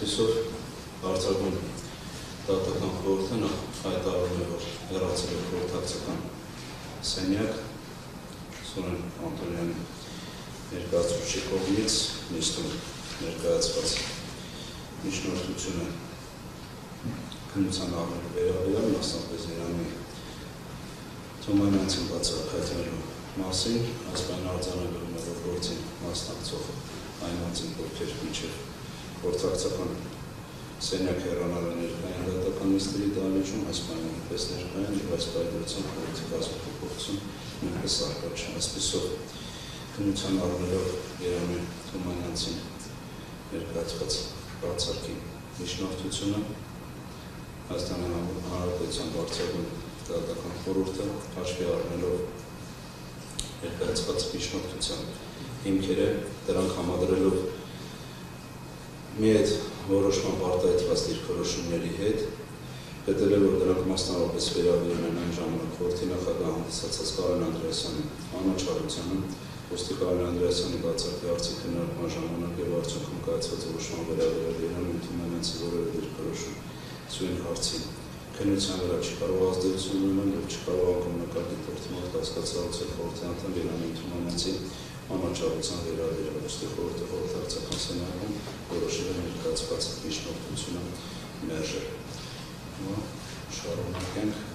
Այսպիսով արձակում դատական խորհուրդը հայտարարում է, որ հեռացել է խորհրդակցական սենյակ Սուրեն Անտոնյանի ներկայացուցիչի կողմից նիստում ներկայացված միջնորդությունը քննության առնելու վերաբերյալ մասնապես Իրանի Թումանյանցին բացահայտելու մասին, այսպես արձանագրում է, որ գործին մասնակցող այն անձին, ովքեր մինչև խորհրդակցական սենյակ հեռանալ է ներկայացան դատական նիստերի դահլիճում, այս պայմաններից ներկայացան եւ այս պայմանությամբ խորհրդի կազմակերպություն նույնպես արկա չէ։ Այսպիսով քննության առնելով Իրանի Թումանյանցին ներկայացված բացարկի միջնորդությունը Հայաստանի Հանրապետության Վարչապետության դատական խորհուրդը հաշվի առնելով ներկայացված միջնորդության հիմքերը, դրանք համադրելով մի այդ որոշման արտահայտված դիրքորոշումների հետ, հետևել, որ դրանք մասնավորապես վերաբերում են այն ժամանակ խորհրդի նախագահ հանդիսացած Կարեն Անդրեասյանի անաչառությանը, ուստի Կարեն Անդրեասյանի բացարկի հարցի քննարկման ժամանակ եւ արդյունքում կայացված որոշման վերաբերյալ Իրանի Թումանյանցի որևէ դիրքորոշում սույն հարցին քննության վրա չի կարող ազդեցություն ունենալ եւ չկարող անկամնակարգի թերթումով կասկածառուցել խորհրդի անդամ Իրանի Թումանյանցի անաչառության վերաբերյալ ուստի խորհրդի խորհրդակցական սենյակում որոշել է ներկայացված միջնորդությունը մերժել։ Շարունակենք